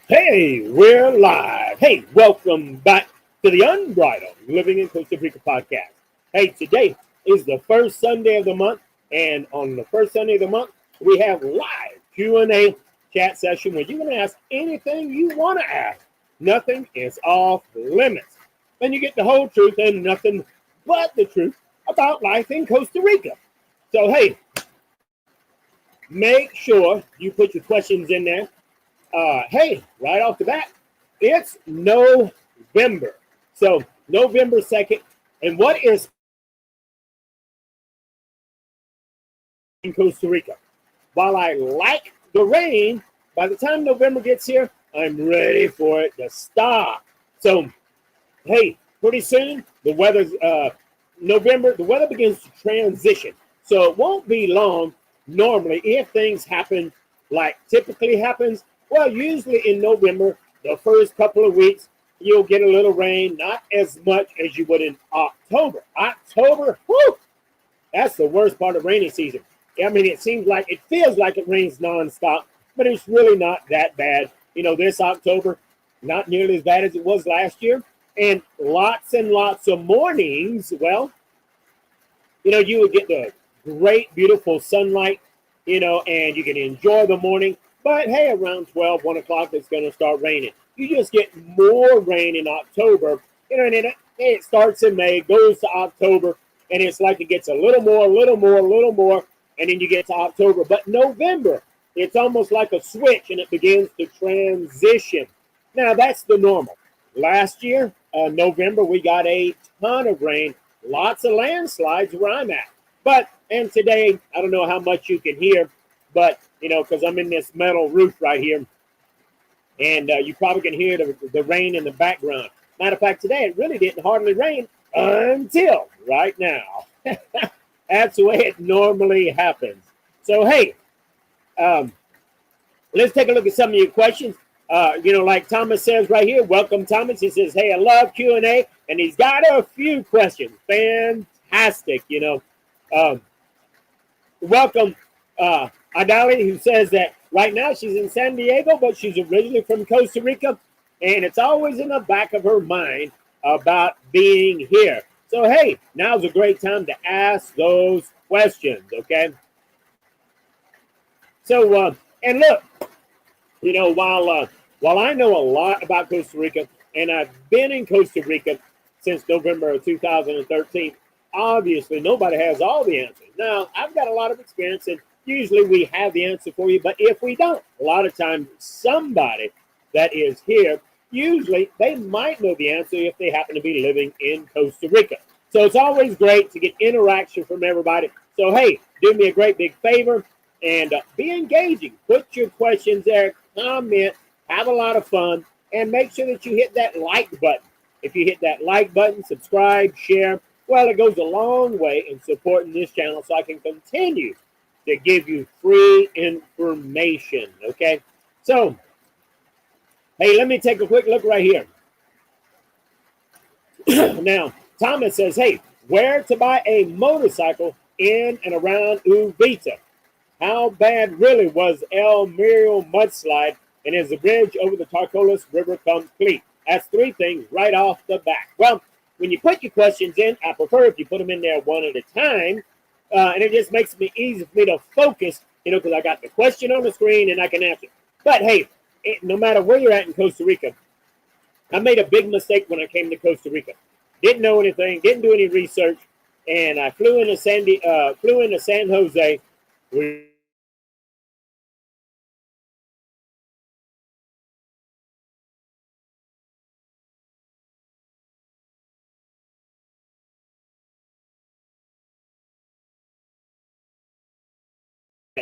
Hey, we're live. Hey, welcome back to the Unbridled Living in Costa Rica podcast. Hey, today is the first Sunday of the month, and on the first Sunday of the month, we have live Q&A chat session where you can ask anything you want to ask. Nothing is off limits. Then you get the whole truth and nothing but the truth about life in Costa Rica. So, hey, make sure you put your questions in there. Hey, right off the bat, it's November. So November 2nd. And what is in Costa Rica? While I like the rain, by the time November gets here, I'm ready for it to stop. So, hey, pretty soon, the weather's November, the weather begins to transition. So it won't be long, normally, if things happen like typically happens. Well, usually in November, the first couple of weeks, you'll get a little rain, not as much as you would in October. October, whoo, that's the worst part of rainy season. I mean, it feels like it rains nonstop, but it's really not that bad. You know, this October, not nearly as bad as it was last year. And lots of mornings, well, you know, you would get the great, beautiful sunlight, you know, and you can enjoy the morning. But hey, around 12, 1 o'clock, it's going to start raining. You just get more rain in October. You know, and it starts in May, goes to October, and it's like it gets a little more, and then you get to October. But November, it's almost like a switch, and it begins to transition. Now, that's the normal. Last year, November, we got a ton of rain, lots of landslides where I'm at. And today, I don't know how much you can hear, but, you know, because I'm in this metal roof right here, and you probably can hear the rain in the background. Matter of fact, today it really didn't hardly rain until right now. That's the way it normally happens. So, hey, let's take a look at some of your questions. You know, like Thomas says right here, welcome, Thomas. He says, hey, I love Q&A, and he's got a few questions. Fantastic, you know. Welcome, Adali, who says that right now she's in San Diego, but she's originally from Costa Rica, and it's always in the back of her mind about being here. So, hey, now's a great time to ask those questions, okay? So, and look, you know, while I know a lot about Costa Rica, and I've been in Costa Rica since November of 2013, obviously nobody has all the answers. Now, I've got a lot of experience, and usually we have the answer for you, but if we don't, a lot of times somebody that is here, usually they might know the answer if they happen to be living in Costa Rica. So it's always great to get interaction from everybody. So, hey, do me a great big favor and be engaging. Put your questions there, comment, have a lot of fun, and make sure that you hit that like button. If you hit that like button, subscribe, share, well, it goes a long way in supporting this channel so I can continue to give you free information, okay? So, hey, let me take a quick look right here. Now, Thomas says, hey, where to buy a motorcycle in and around Ubita? How bad really was El Muriel mudslide, and is the bridge over the Tarcoles River complete? That's three things right off the bat. Well, when you put your questions in, I prefer if you put them in there one at a time, and it just makes it easy for me to focus, you know, because I got the question on the screen and I can answer. But hey, no matter where you're at in Costa Rica, I made a big mistake when I came to Costa Rica. Didn't know anything, didn't do any research, and I flew into San Jose.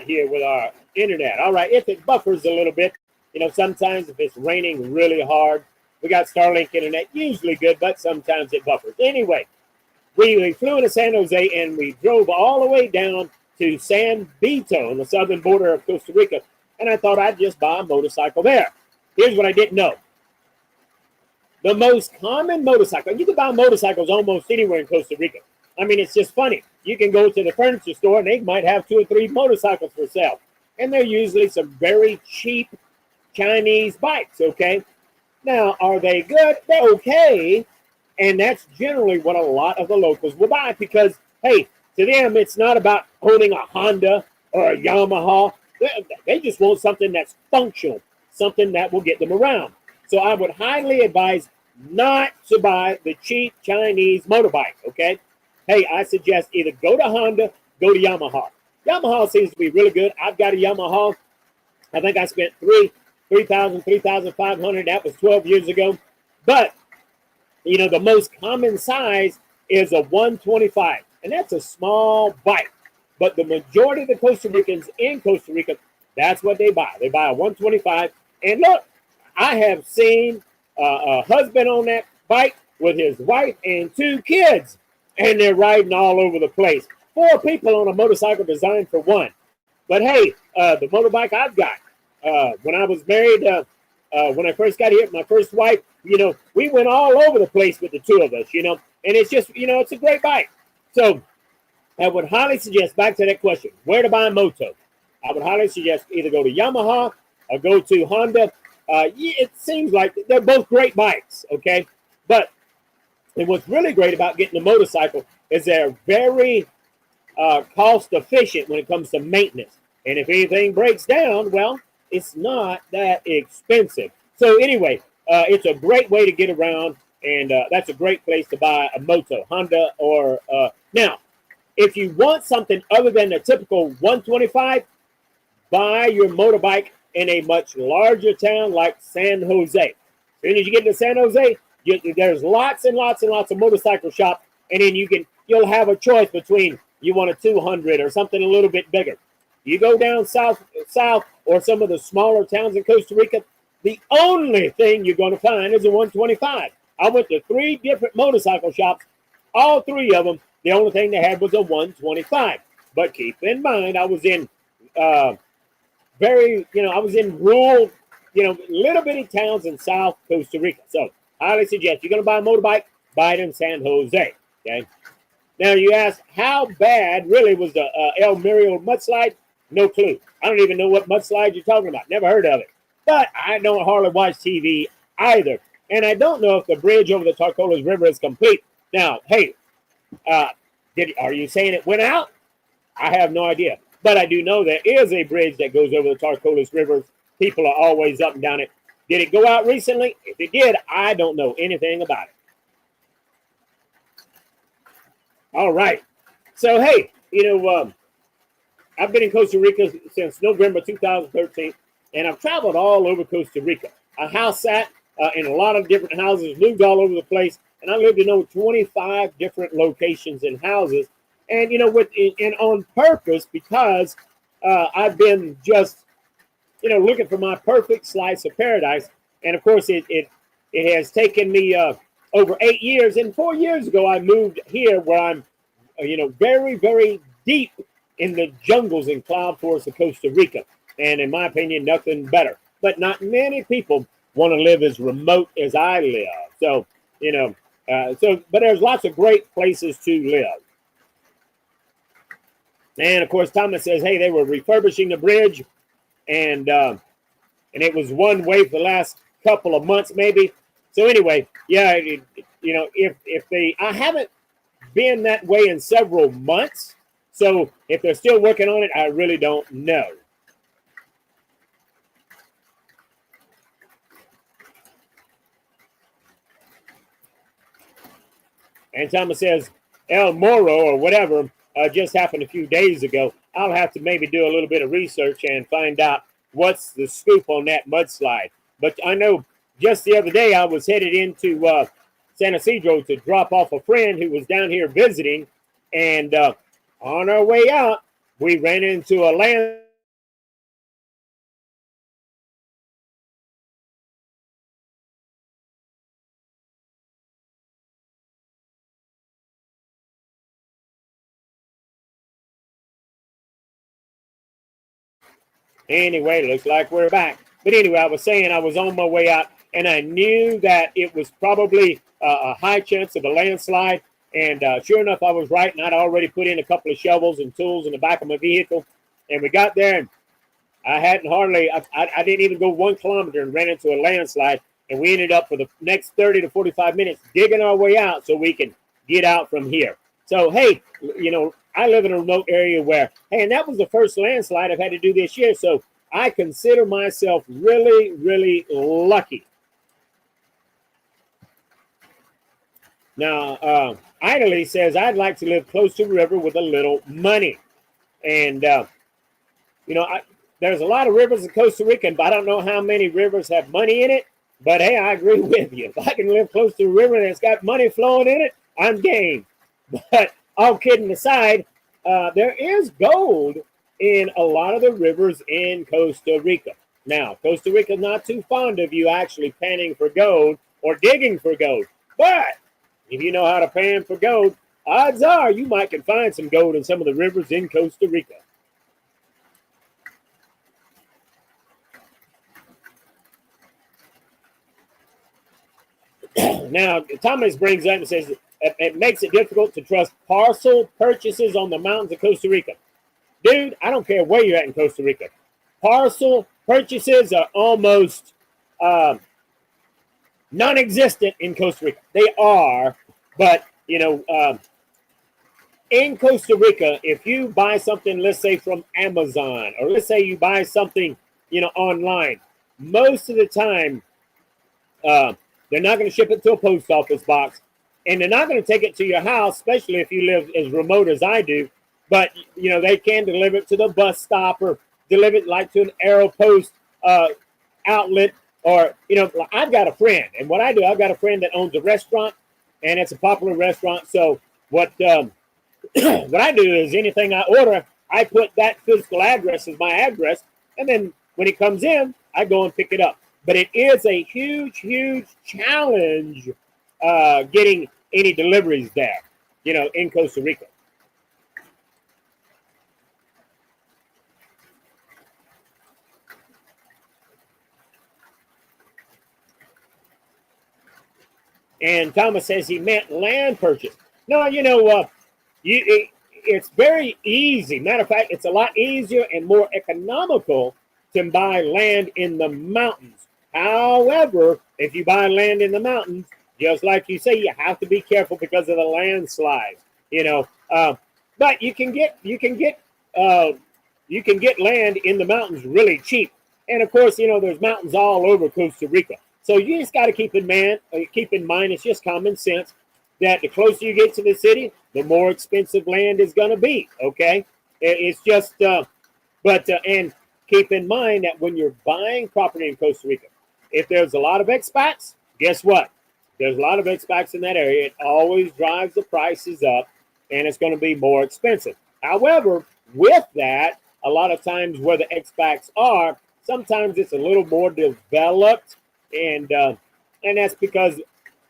Here with our internet. All right, if it buffers a little bit, you know, sometimes if it's raining really hard, we got Starlink internet, usually good, but sometimes it buffers. Anyway, we flew into San Jose and we drove all the way down to San Vito on the southern border of Costa Rica, and I thought I'd just buy a motorcycle there. Here's what I didn't know. The most common motorcycle, you can buy motorcycles almost anywhere in Costa Rica. I mean, it's just funny. You can go to the furniture store and they might have 2 or 3 motorcycles for sale. And they're usually some very cheap Chinese bikes, okay? Now, are they good? They're okay. And that's generally what a lot of the locals will buy because, hey, to them, it's not about owning a Honda or a Yamaha. They just want something that's functional, something that will get them around. So I would highly advise not to buy the cheap Chinese motorbike, okay? Hey, I suggest either go to Honda, go to Yamaha. Yamaha seems to be really good. I've got a Yamaha. I think I spent $3,500. That was 12 years ago. But, you know, the most common size is a 125. And that's a small bike. But the majority of the Costa Ricans in Costa Rica, that's what they buy. They buy a 125. And look, I have seen a husband on that bike with his wife and 2 kids. And they're riding all over the place. 4 people on a motorcycle designed for one. But hey, the motorbike I've got, when I was married, when I first got here with my first wife, you know, we went all over the place with the 2 of us, you know, and it's just, you know, it's a great bike. So I would highly suggest, back to that question, where to buy a moto? I would highly suggest either go to Yamaha or go to Honda. It seems like they're both great bikes, okay? But and what's really great about getting a motorcycle is they're very cost efficient when it comes to maintenance. And if anything breaks down, well, it's not that expensive. So anyway, it's a great way to get around, and that's a great place to buy a moto, Honda or now. If you want something other than the typical 125, buy your motorbike in a much larger town like San Jose. As soon as you get to San Jose, there's lots and lots and lots of motorcycle shops, and then you'll have a choice between you want a 200 or something a little bit bigger. You go down south or some of the smaller towns in Costa Rica, the only thing you're going to find is a 125. I went to 3 different motorcycle shops. All 3 of them, the only thing they had was a 125. But keep in mind, I was in I was in rural, little bitty towns in South Costa Rica. So highly suggest you're going to buy a motorbike, buy it in San Jose. Okay. Now you ask, how bad really was the El Muriel mudslide? No clue. I don't even know what mudslide you're talking about. Never heard of it. But I don't hardly watch TV either. And I don't know if the bridge over the Tarcoles River is complete. Now, hey, are you saying it went out? I have no idea. But I do know there is a bridge that goes over the Tarcoles River. People are always up and down it. Did it go out recently? If it did, I don't know anything about it. All right. So, hey, I've been in Costa Rica since November 2013, and I've traveled all over Costa Rica. I house sat in a lot of different houses, moved all over the place, and I lived in over 25 different locations and houses. And, and on purpose, because I've been just, looking for my perfect slice of paradise. And, of course, it has taken me over 8 years. And 4 years ago, I moved here where I'm, very, very deep in the jungles and cloud forests of Costa Rica. And in my opinion, nothing better. But not many people want to live as remote as I live. So, but there's lots of great places to live. And of course, Thomas says, hey, they were refurbishing the bridge, and it was one way for the last couple of months, maybe. So anyway, yeah, I haven't been that way in several months. So if they're still working on it, I really don't know. And Thomas says, El Moro or whatever just happened a few days ago. I'll have to maybe do a little bit of research and find out what's the scoop on that mudslide. But I know just the other day I was headed into San Isidro to drop off a friend who was down here visiting. And on our way out, we ran into a land. Anyway, looks like we're back. But anyway, I was saying I was on my way out, and I knew that it was probably a high chance of a landslide. And sure enough, I was right, and I'd already put in a couple of shovels and tools in the back of my vehicle. And we got there, and I hadn't hardly, I didn't even go 1 kilometer and ran into a landslide. And we ended up for the next 30 to 45 minutes digging our way out so we can get out from here. So, hey, you know, I live in a remote area where, hey, and that was the first landslide I've had to do this year. So I consider myself really, really lucky. Now, Idly says, I'd like to live close to the river with a little money. And, you know, there's a lot of rivers in Costa Rica, but I don't know how many rivers have money in it. But, hey, I agree with you. If I can live close to a river that's got money flowing in it, I'm game. But all kidding aside, there is gold in a lot of the rivers in Costa Rica. Now, Costa Rica is not too fond of you actually panning for gold or digging for gold. But if you know how to pan for gold, odds are you might can find some gold in some of the rivers in Costa Rica. Now, Thomas brings up and says it makes it difficult to trust parcel purchases on the mountains of Costa Rica. Dude, I don't care where you're at in Costa Rica. Parcel purchases are almost non-existent in Costa Rica. They are, but, you know, in Costa Rica, if you buy something, let's say from Amazon, or let's say you buy something, you know, online, most of the time, they're not going to ship it to a post office box, and they're not going to take it to your house, especially if you live as remote as I do. But, you know, they can deliver it to the bus stop or deliver it like to an Aeropost outlet. Or, you know, I've got a friend, and what I do, I've got a friend that owns a restaurant, and it's a popular restaurant. So what what I do is anything I order, I put that physical address as my address, and then when it comes in, I go and pick it up. But it is a huge, huge challenge getting any deliveries there, you know, in Costa Rica. And Thomas says he meant land purchase. No, you know, it's very easy. Matter of fact, it's a lot easier and more economical to buy land in the mountains. However, if you buy land in the mountains, just like you say, you have to be careful because of the landslides. You know, but you can get land in the mountains really cheap. And of course, you know, there's mountains all over Costa Rica. So you just got to keep in mind, it's just common sense that the closer you get to the city, the more expensive land is going to be. Okay, it's just, and keep in mind that when you're buying property in Costa Rica, if there's a lot of expats, guess what? There's a lot of expats in that area. It always drives the prices up, and it's going to be more expensive. However, with that, a lot of times where the expats are, sometimes it's a little more developed, and that's because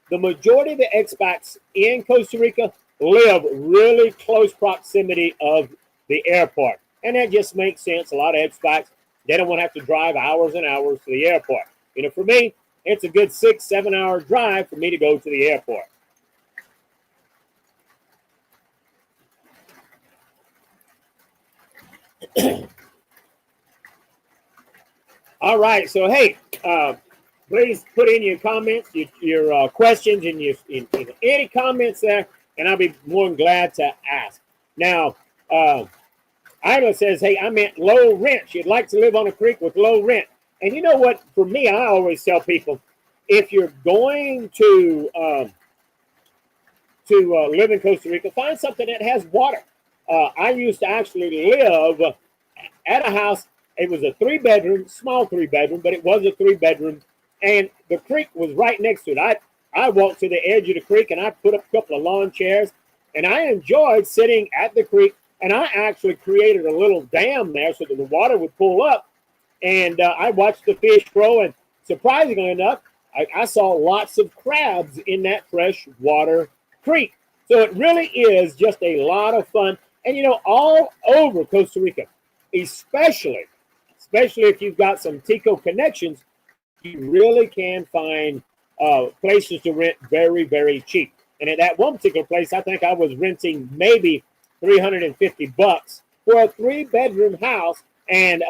the majority of the expats in Costa Rica live really close proximity of the airport, and that just makes sense. A lot of expats, they don't want to have to drive hours and hours to the airport. You know, for me, it's a good 6-7 hour drive for me to go to the airport. All right, so hey, please put in your comments, your questions, and any comments there, and I'll be more than glad to ask. Now, Isla says, hey, I meant low rent. You'd like to live on a creek with low rent. And you know what? For me, I always tell people, if you're going to live in Costa Rica, find something that has water. I used to actually live at a house. It was a 3-bedroom, small 3-bedroom, but it was a 3-bedroom. And the creek was right next to it. I walked to the edge of the creek, and I put up a couple of lawn chairs, and I enjoyed sitting at the creek. And I actually created a little dam there so that the water would pull up. And I watched the fish grow, and surprisingly enough, I saw lots of crabs in that freshwater creek. So it really is just a lot of fun. And, you know, all over Costa Rica, especially if you've got some Tico connections, you really can find places to rent very, very cheap. And at that one particular place, I think I was renting maybe $350 for a 3-bedroom house. And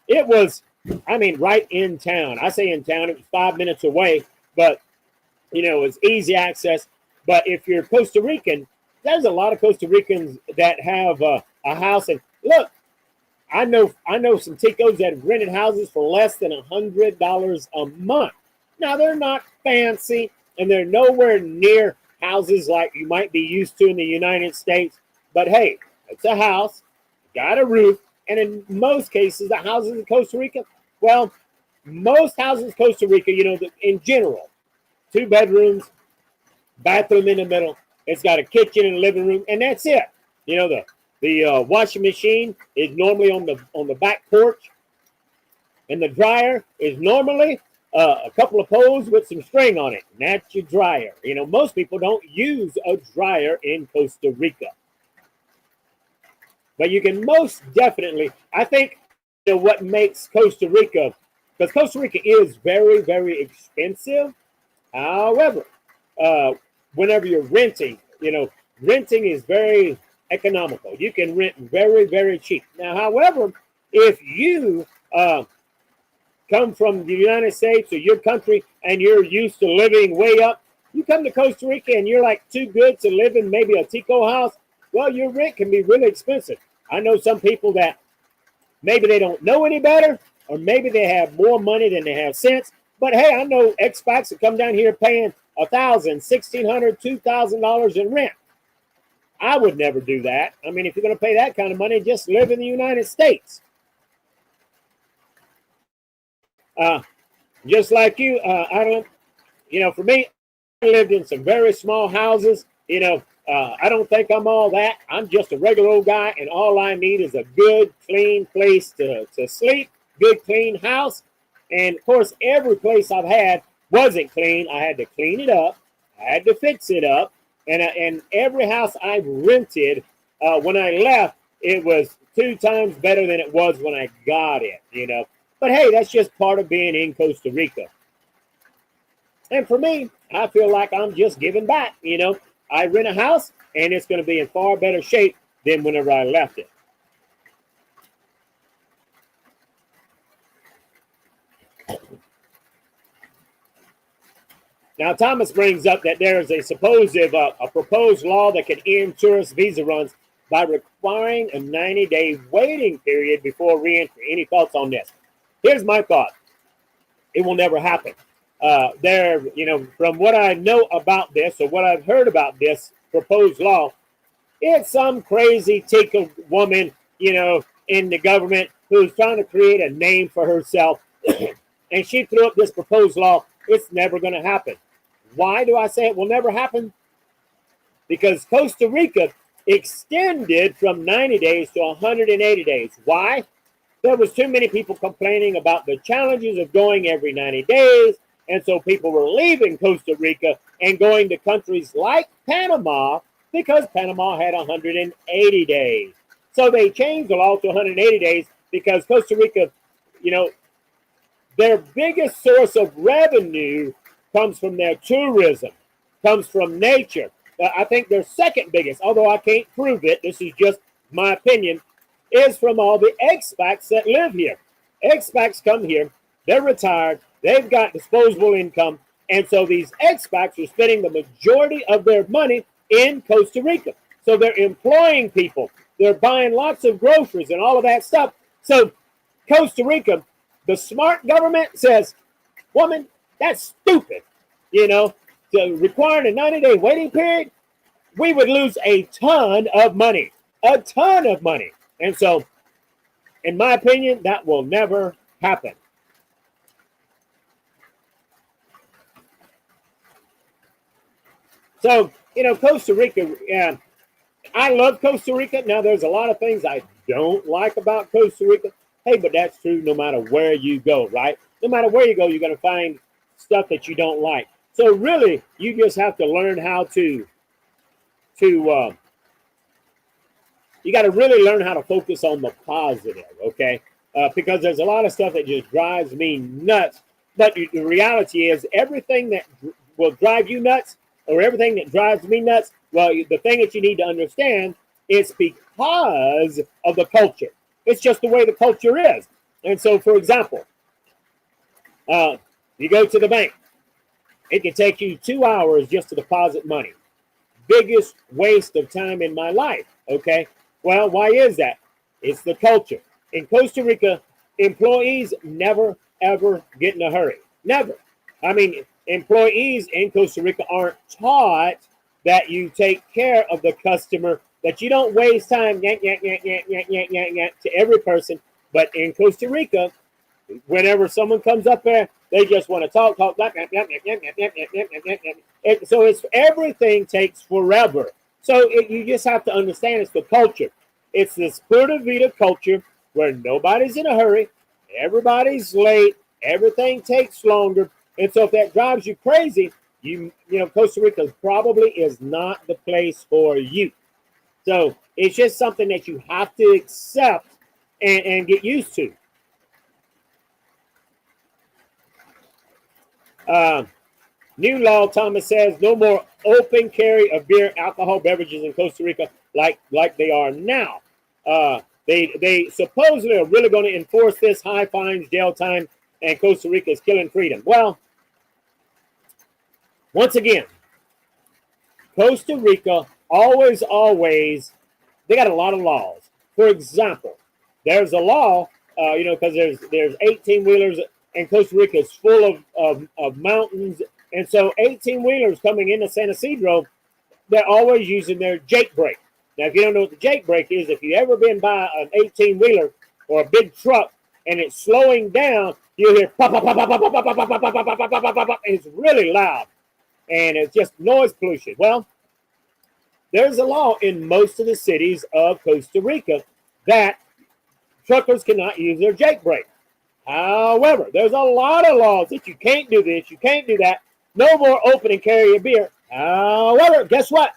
It was, I mean, right in town. I say in town, it was 5 minutes away, but it was easy access. But if you're Costa Rican, there's a lot of Costa Ricans that have a house. And look, I know some Ticos that have rented houses for less than $100 a month. Now they're not fancy, and they're nowhere near houses like you might be used to in the United States. But hey, it's a house, got a roof, and in most cases, the houses in Costa Rica, well, most houses in Costa Rica, in general, 2 bedrooms, bathroom in the middle. It's got a kitchen and a living room, and that's it. The washing machine is normally on the back porch, and the dryer is normally a couple of poles with some string on it. And that's your dryer. Most people don't use a dryer in Costa Rica, but you can most definitely. I think what makes Costa Rica, because Costa Rica is very, very expensive. However, whenever you're renting, renting is very economical. You can rent very, very cheap. Now, however, if you come from the United States or your country and you're used to living way up, you come to Costa Rica and you're like too good to live in maybe a Tico house, well, your rent can be really expensive. I know some people that maybe they don't know any better, or maybe they have more money than they have sense. But hey, I know expats that come down here paying $1,000, $1,600, $2,000 in rent. I would never do that. I mean, if you're going to pay that kind of money, just live in the United States. Just like you, I don't, for me, I lived in some very small houses. I don't think I'm all that. I'm just a regular old guy, and all I need is a good, clean place to sleep, good, clean house. And, of course, every place I've had wasn't clean. I had to clean it up. I had to fix it up. And every house I've rented, when I left, it was 2 times better than it was when I got it, But, hey, that's just part of being in Costa Rica. And for me, I feel like I'm just giving back, I rent a house, and it's going to be in far better shape than whenever I left it. Now, Thomas brings up that there is a proposed law that can end tourist visa runs by requiring a 90-day waiting period before re-entry. Any thoughts on this? Here's my thought. It will never happen. From what I know about this, or what I've heard about this proposed law, it's some crazy Tika woman, in the government who's trying to create a name for herself. And she threw up this proposed law. It's never going to happen. Why do I say it will never happen? Because Costa Rica extended from 90 days to 180 days. Why? There was too many people complaining about the challenges of going every 90 days. And so people were leaving Costa Rica and going to countries like Panama because Panama had 180 days. So they changed the law to 180 days because Costa Rica, their biggest source of revenue comes from their tourism, comes from nature. I think their second biggest, although I can't prove it, this is just my opinion, is from all the expats that live here. Expats come here, they're retired, they've got disposable income, and so these expats are spending the majority of their money in Costa Rica. So they're employing people, they're buying lots of groceries and all of that stuff. So Costa Rica, the smart government says, woman, that's stupid. To requiring a 90-day waiting period, we would lose a ton of money. And so, in my opinion, that will never happen. So, Costa Rica, I love Costa Rica. Now, there's a lot of things I don't like about Costa Rica. Hey, but that's true no matter where you go, right? No matter where you go, you're going to find stuff that you don't like. So really, you just have to learn how to you got to really learn how to focus on the positive, okay? Because there's a lot of stuff that just drives me nuts. But the reality is everything that will drive you nuts or everything that drives me nuts, well, the thing that you need to understand is because of the culture. It's just the way the culture is. And so, for example, you go to the bank. It can take you 2 hours just to deposit money. Biggest waste of time in my life, okay? Well, why is that? It's the culture. In Costa Rica, employees never, ever get in a hurry. Never. I mean, employees in Costa Rica aren't taught that you take care of the customer, that you don't waste time to every person. But in Costa Rica, whenever someone comes up there, they just want to talk. So it's everything takes forever. So you just have to understand it's the culture. It's this Pura Vida culture where nobody's in a hurry, everybody's late, everything takes longer. And so if that drives you crazy, you know, Costa Rica probably is not the place for you. So it's just something that you have to accept and get used to. New law, Thomas says, no more open carry of beer, alcohol beverages in Costa Rica like they are now. They supposedly are really going to enforce this, high fines, jail time, and Costa Rica is killing freedom. Well, once again, Costa Rica always, they got a lot of laws. For example, there's a law, because there's 18-wheelers, and Costa Rica is full of mountains. And so 18-wheelers coming into San Isidro, they're always using their Jake brake. Now, if you don't know what the Jake brake is, if you've ever been by an 18-wheeler or a big truck and it's slowing down, you'll hear pop, pop, pop, pop, pop, pop, pop, pop, pop, pop, pop, pop, pop, pop. It's really loud, and it's just noise pollution. Well, there's a law in most of the cities of Costa Rica that truckers cannot use their Jake brake. However, there's a lot of laws that you can't do this, you can't do that. No more open and carry a beer. However, guess what?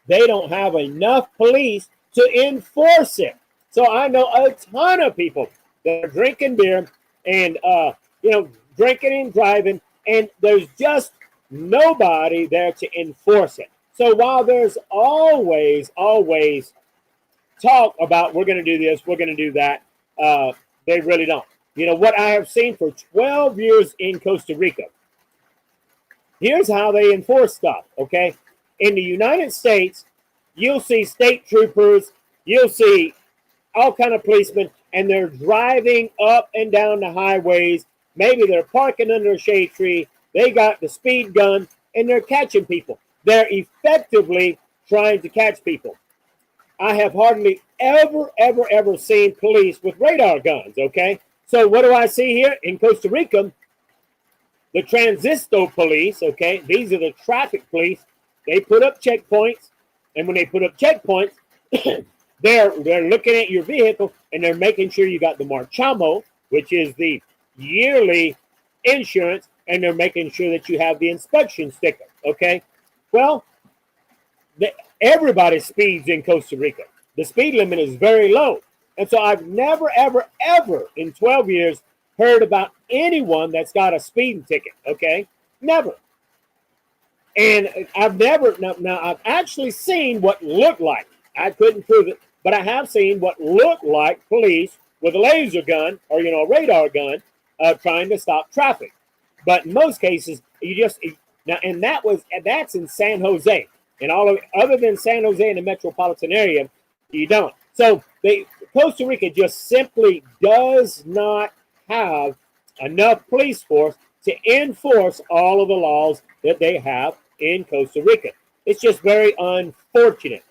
They don't have enough police to enforce it. So I know a ton of people that are drinking beer and, drinking and driving, and there's just nobody there to enforce it. So while there's always talk about we're going to do this, we're going to do that, they really don't. You know, what I have seen for 12 years in Costa Rica, here's how they enforce stuff, okay? In the United States, you'll see state troopers, you'll see all kind of policemen, and they're driving up and down the highways. Maybe they're parking under a shade tree. They got the speed gun, and they're catching people. They're effectively trying to catch people. I have hardly ever seen police with radar guns, okay? So what do I see here in Costa Rica? The Transito police, okay? These are the traffic police. They put up checkpoints, and when they put up checkpoints, they're looking at your vehicle, and they're making sure you got the Marchamo, which is the yearly insurance, and they're making sure that you have the inspection sticker, okay? Well, everybody speeds in Costa Rica. The speed limit is very low. And so I've never, ever in 12 years heard about anyone that's got a speeding ticket, okay? Never. And I've actually seen what looked like, I couldn't prove it, but I have seen what looked like police with a laser gun or, a radar gun trying to stop traffic. But in most cases, that's in San Jose. And other than San Jose and the metropolitan area, you don't. So Costa Rica just simply does not have enough police force to enforce all of the laws that they have in Costa Rica. It's just very unfortunate.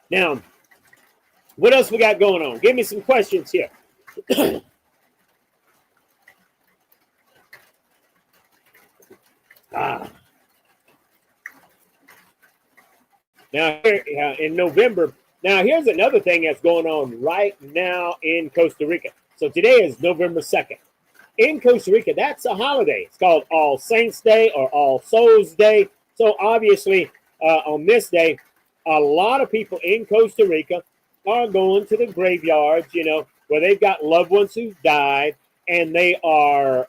Now, what else we got going on? Give me some questions here. Now, in November, now here's another thing that's going on right now in Costa Rica. So today is November 2nd. In Costa Rica, that's a holiday. It's called All Saints Day or All Souls Day. So obviously, on this day, a lot of people in Costa Rica are going to the graveyards, where they've got loved ones who've died, and they are,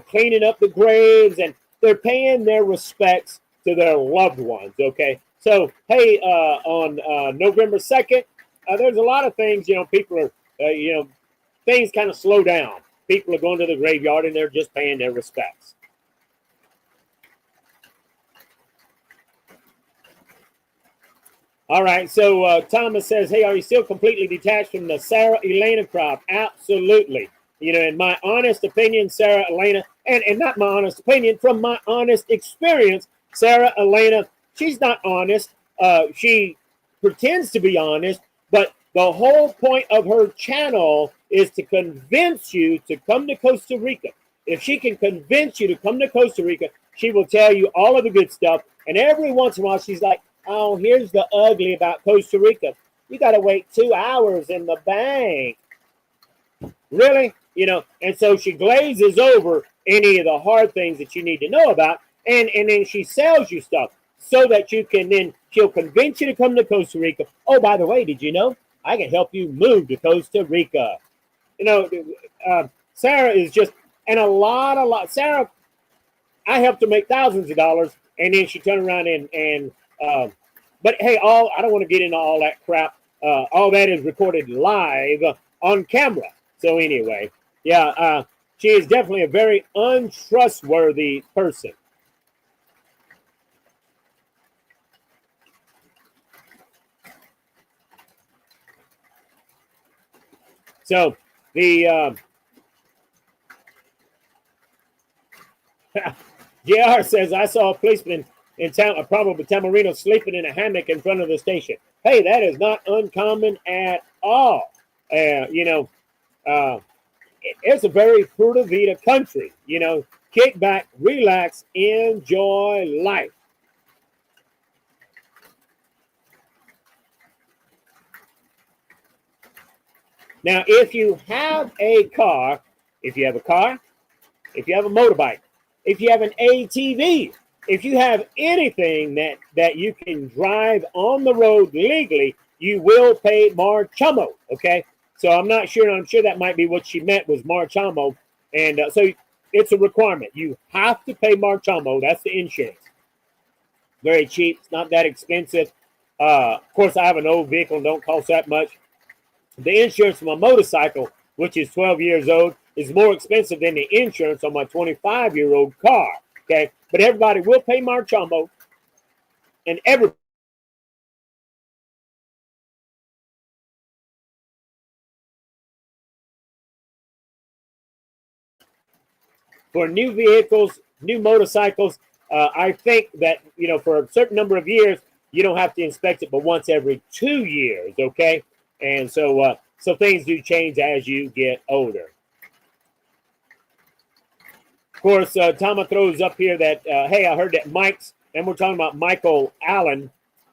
cleaning up the graves, and they're paying their respects to their loved ones, okay? So, hey, on November 2nd, there's a lot of things, people are, things kind of slow down. People are going to the graveyard and they're just paying their respects. All right, so Thomas says, hey, are you still completely detached from the Sarah Elena crop? Absolutely. In my honest opinion, Sarah Elena, and not my honest opinion, from my honest experience, Sarah Elena, she's not honest. She pretends to be honest, but the whole point of her channel is to convince you to come to Costa Rica. If she can convince you to come to Costa Rica, she will tell you all of the good stuff. And every once in a while, she's like, oh, here's the ugly about Costa Rica. You got to wait 2 hours in the bank. Really? And so she glazes over any of the hard things that you need to know about. And then she sells you stuff so that you can then, she'll convince you to come to Costa Rica. Oh, by the way, did you know I can help you move to Costa Rica? Sarah is just, and a lot. Sarah, I helped her make thousands of dollars, and then she turned around and but hey, I don't want to get into all that crap. All that is recorded live on camera. So anyway, yeah, she is definitely a very untrustworthy person. So the JR says, I saw a policeman in town, probably Tamarino, sleeping in a hammock in front of the station. Hey, that is not uncommon at all. It's a very Pura Vida country. Kick back, relax, enjoy life. Now, if you have a car, if you have a motorbike, if you have an ATV, if you have anything that you can drive on the road legally, you will pay marchamo, okay? So I'm not sure. I'm sure that might be what she meant was marchamo. And so it's a requirement. You have to pay marchamo. That's the insurance. Very cheap. It's not that expensive. Of course, I have an old vehicle. Don't cost that much. The insurance for my motorcycle, which is 12 years old, is more expensive than the insurance on my 25-year-old car. Okay, but everybody will pay marchamo, and for new vehicles, new motorcycles, I think that for a certain number of years you don't have to inspect it, but once every 2 years. Okay, and so things do change as you get older. Of course, Tama throws up here that, hey, I heard that Mike's, and we're talking about Michael Allen,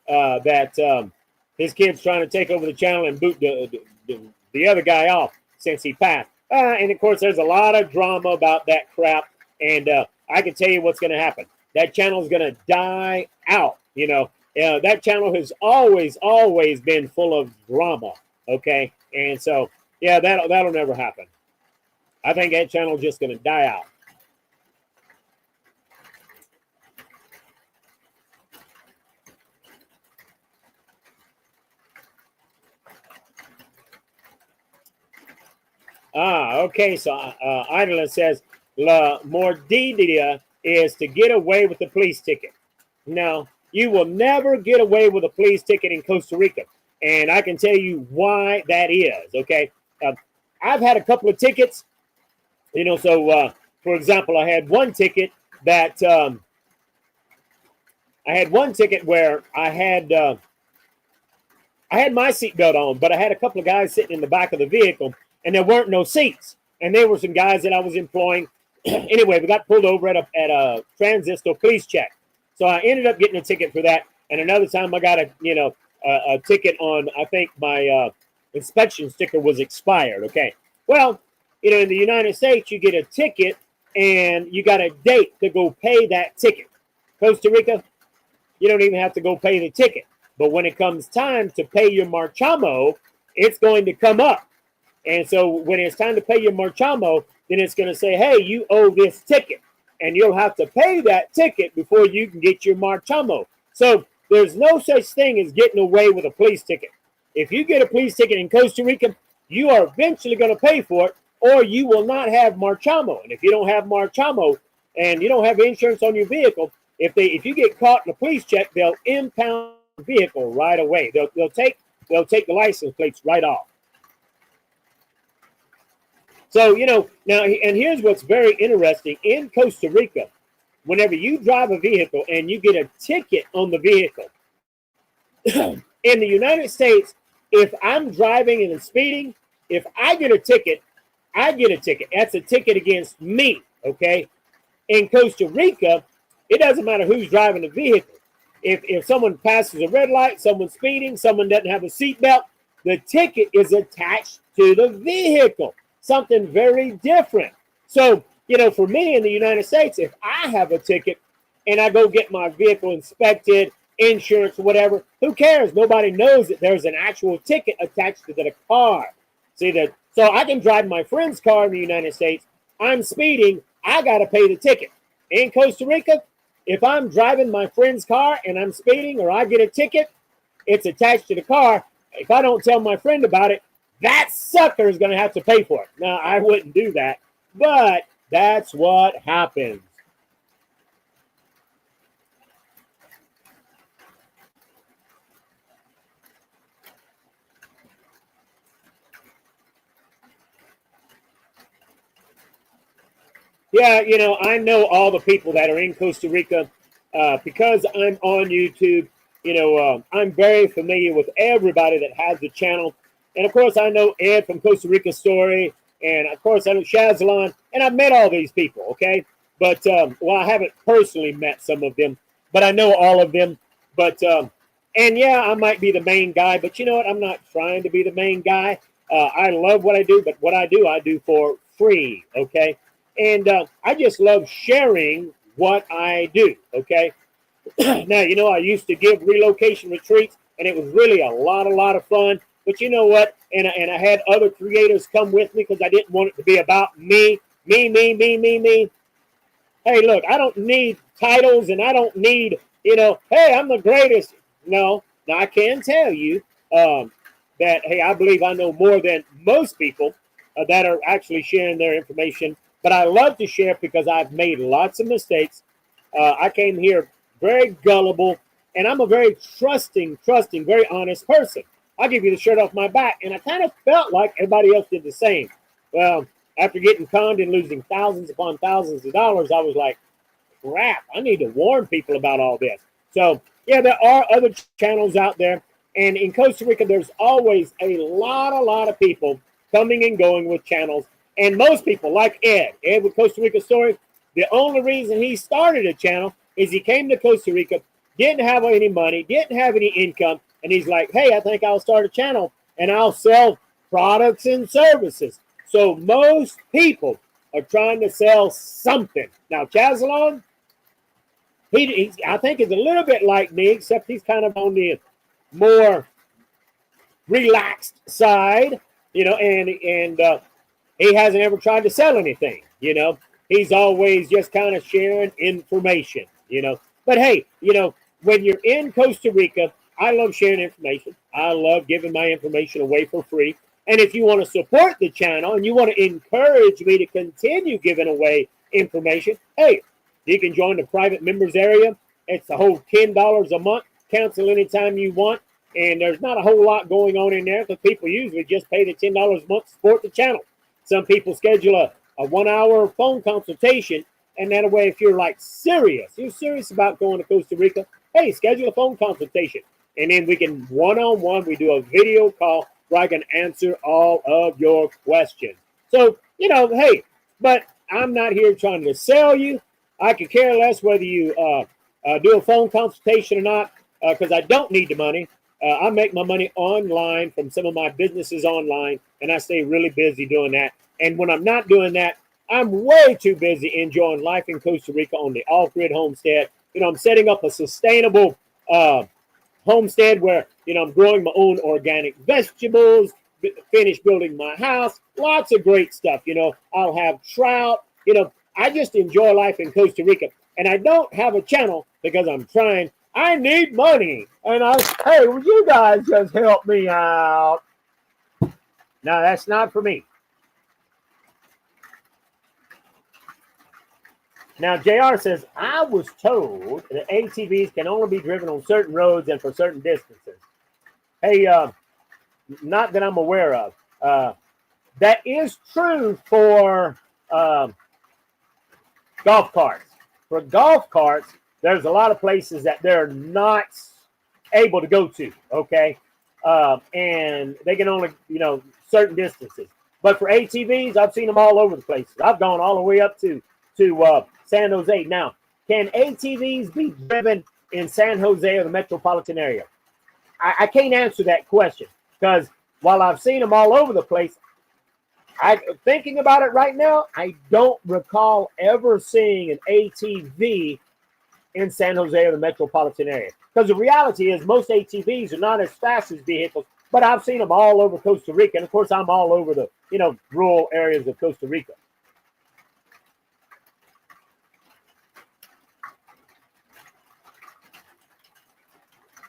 that his kid's trying to take over the channel and boot the other guy off since he passed. And, of course, there's a lot of drama about that crap, and I can tell you what's going to happen. That channel is going to die out, that channel has always been full of drama, okay? And so, yeah, that'll never happen. I think that channel is just going to die out. Okay. So Idolin says, La Mordidia is to get away with the police ticket. No, you will never get away with a police ticket in Costa Rica. And I can tell you why that is, okay? I've had a couple of tickets, so, for example, I had one ticket that, where I had my seatbelt on, but I had a couple of guys sitting in the back of the vehicle, and there weren't no seats. And there were some guys that I was employing. Anyway, we got pulled over at a transistor police check. So I ended up getting a ticket for that. And another time I got a ticket on, I think my inspection sticker was expired. Okay. Well, in the United States, you get a ticket and you got a date to go pay that ticket. Costa Rica, you don't even have to go pay the ticket. But when it comes time to pay your marchamo, it's going to come up. And so when it's time to pay your marchamo, then it's going to say, hey, you owe this ticket. And you'll have to pay that ticket before you can get your marchamo. So there's no such thing as getting away with a police ticket. If you get a police ticket in Costa Rica, you are eventually going to pay for it, or you will not have marchamo. And if you don't have marchamo and you don't have insurance on your vehicle, if you get caught in a police check, they'll impound the vehicle right away. They'll take the license plates right off. So, now, and here's what's very interesting. In Costa Rica, whenever you drive a vehicle and you get a ticket on the vehicle, in the United States, if I'm driving and I'm speeding, if I get a ticket, I get a ticket. That's a ticket against me, okay? In Costa Rica, it doesn't matter who's driving the vehicle. If someone passes a red light, someone's speeding, someone doesn't have a seatbelt, the ticket is attached to the vehicle. Something very different. So, for me in the United States, if I have a ticket and I go get my vehicle inspected, insurance, whatever, who cares? Nobody knows that there's an actual ticket attached to the car. See that? So I can drive my friend's car in the United States. I'm speeding. I got to pay the ticket. In Costa Rica, if I'm driving my friend's car and I'm speeding or I get a ticket, it's attached to the car. If I don't tell my friend about it, that sucker is going to have to pay for it. Now, I wouldn't do that, but that's what happens. Yeah, I know all the people that are in Costa Rica because I'm on YouTube. I'm very familiar with everybody that has the channel. And, of course, I know Ed from Costa Rica Story. And, of course, I know Shazalon. And I've met all these people, okay? But, I haven't personally met some of them. But I know all of them. But, and, yeah, I might be the main guy. But you know what? I'm not trying to be the main guy. I love what I do. But what I do for free, okay? And I just love sharing what I do, okay? Now, I used to give relocation retreats. And it was really a lot of fun. But you know what? And I had other creators come with me because I didn't want it to be about me. Hey, look, I don't need titles and I don't need, hey, I'm the greatest. No. Now, I can tell you that, hey, I believe I know more than most people that are actually sharing their information. But I love to share because I've made lots of mistakes. I came here very gullible, and I'm a very trusting, very honest person. I'll give you the shirt off my back. And I kind of felt like everybody else did the same. Well, after getting conned and losing thousands upon thousands of dollars, I was like, crap, I need to warn people about all this. So, yeah, there are other channels out there. And in Costa Rica, there's always a lot of people coming and going with channels. And most people, like Ed with Costa Rica Story, the only reason he started a channel is he came to Costa Rica, didn't have any money, didn't have any income, and he's like, hey, I think I'll start a channel and I'll sell products and services. So most people are trying to sell something. Now, Chazalon, he I think is a little bit like me, except he's kind of on the more relaxed side, and he hasn't ever tried to sell anything, He's always just kind of sharing information, But hey, when you're in Costa Rica, I love sharing information. I love giving my information away for free. And if you want to support the channel and you want to encourage me to continue giving away information, hey, you can join the private members area. It's a whole $10 a month. Cancel anytime you want. And there's not a whole lot going on in there because people usually just pay the $10 a month to support the channel. Some people schedule a 1 hour phone consultation. And that way, if you're you're serious about going to Costa Rica, hey, schedule a phone consultation. And then we can one-on-one, we do a video call where I can answer all of your questions. So, hey, but I'm not here trying to sell you. I could care less whether you do a phone consultation or not because I don't need the money. I make my money online from some of my businesses online, and I stay really busy doing that. And when I'm not doing that, I'm way too busy enjoying life in Costa Rica on the Grid Homestead. I'm setting up a sustainable homestead where, I'm growing my own organic vegetables, finish building my house, lots of great stuff. I'll have trout. I just enjoy life in Costa Rica. And I don't have a channel because I'm trying I need money. And hey, will you guys just help me out? No, that's not for me. Now, JR says, I was told that ATVs can only be driven on certain roads and for certain distances. Hey, not that I'm aware of. That is true for golf carts. For golf carts, there's a lot of places that they're not able to go to, okay? And they can only, certain distances. But for ATVs, I've seen them all over the place. I've gone all the way up to San Jose. Now, can ATVs be driven in San Jose or the metropolitan area? I can't answer that question because while I've seen them all over the place, thinking about it right now, I don't recall ever seeing an ATV in San Jose or the metropolitan area. Because the reality is most ATVs are not as fast as vehicles, but I've seen them all over Costa Rica. And of course, I'm all over the, rural areas of Costa Rica.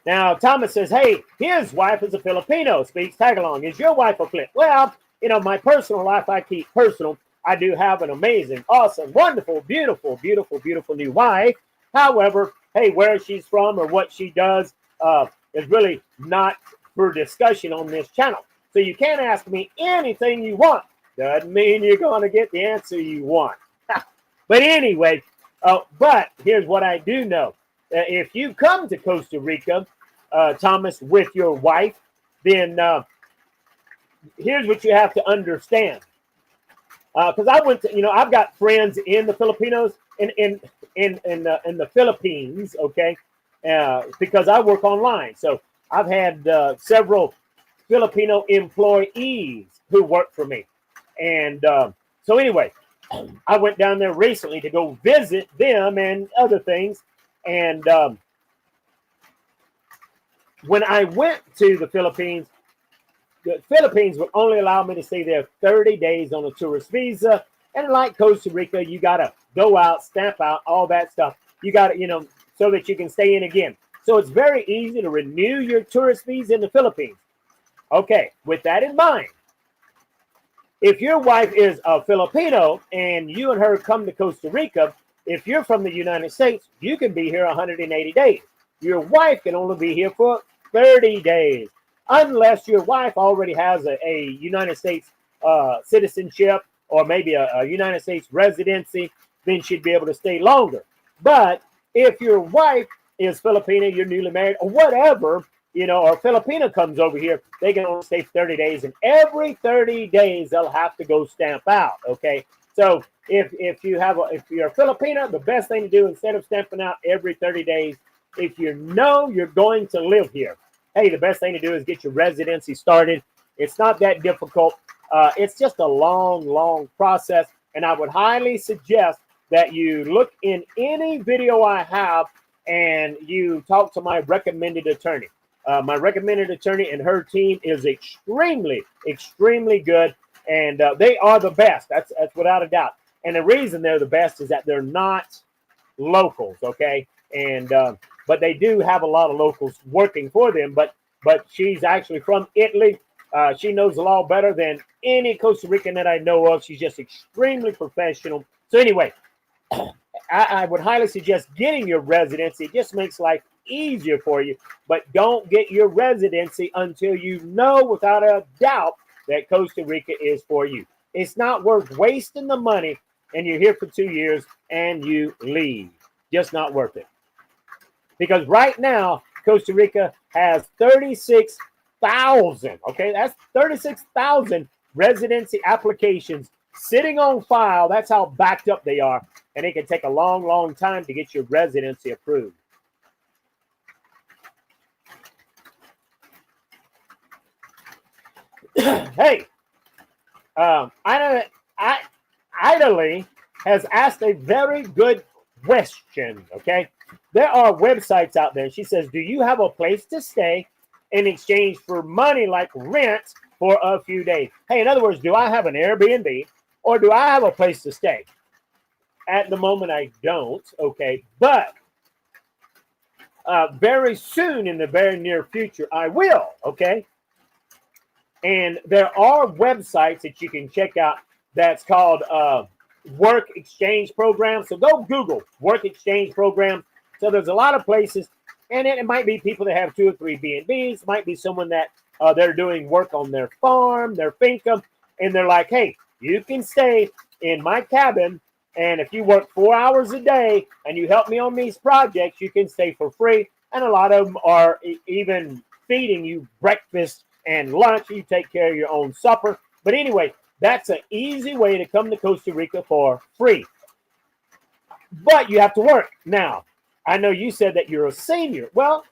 Now, Thomas says, hey, his wife is a Filipino, speaks Tagalog. Is your wife a Flip? Well, my personal life, I keep personal. I do have an amazing, awesome, wonderful, beautiful, beautiful, beautiful new wife. However, hey, where she's from or what she does is really not for discussion on this channel. So you can't ask me anything you want. Doesn't mean you're going to get the answer you want. But anyway, but here's what I do know. If you come to Costa Rica, Thomas, with your wife, then here's what you have to understand. Because I went to, I've got friends in the Filipinos, in the Philippines, okay, because I work online. So I've had several Filipino employees who work for me. And so anyway, I went down there recently to go visit them and other things. And when I went to the Philippines would only allow me to stay there 30 days on a tourist visa. And like Costa Rica, you got to go out, stamp out, all that stuff. You got to, so that you can stay in again. So it's very easy to renew your tourist visa in the Philippines. Okay, with that in mind, if your wife is a Filipino and you and her come to Costa Rica, if you're from the United States, you can be here 180 days. Your wife can only be here for 30 days, unless your wife already has a United States citizenship or maybe a United States residency, then she'd be able to stay longer. But if your wife is Filipino, you're newly married, or whatever, or Filipino comes over here, they can only stay 30 days. And every 30 days, they'll have to go stamp out, okay? So if you're a Filipino, the best thing to do instead of stamping out every 30 days, if you know you're going to live here, hey, the best thing to do is get your residency started. It's not that difficult. It's just a long, long process. And I would highly suggest that you look in any video I have and you talk to my recommended attorney. My recommended attorney and her team is extremely, extremely good. And they are the best. That's without a doubt. And the reason they're the best is that they're not locals, okay? And but they do have a lot of locals working for them. But she's actually from Italy. She knows the law better than any Costa Rican that I know of. She's just extremely professional. So anyway, I would highly suggest getting your residency. It just makes life easier for you. But don't get your residency until you know without a doubt that Costa Rica is for you. It's not worth wasting the money and you're here for 2 years and you leave. Just not worth it. Because right now, Costa Rica has 36,000, okay? That's 36,000 residency applications sitting on file. That's how backed up they are. And it can take a long, long time to get your residency approved. Hey, Idly has asked a very good question, okay? There are websites out there. She says, do you have a place to stay in exchange for money like rent for a few days? Hey, in other words, do I have an Airbnb or do I have a place to stay? At the moment, I don't, okay? But very soon in the very near future, I will, okay? And there are websites that you can check out that's called work exchange programs. So go Google work exchange programs. So there's a lot of places, and it might be people that have 2 or 3 B&Bs, might be someone that they're doing work on their farm, their finca, and they're like, hey, you can stay in my cabin, and if you work 4 hours a day and you help me on these projects, you can stay for free. And a lot of them are even feeding you breakfast and lunch. You take care of your own supper. But anyway, that's an easy way to come to Costa Rica for free. But you have to work. Now, I know you said that you're a senior. Well,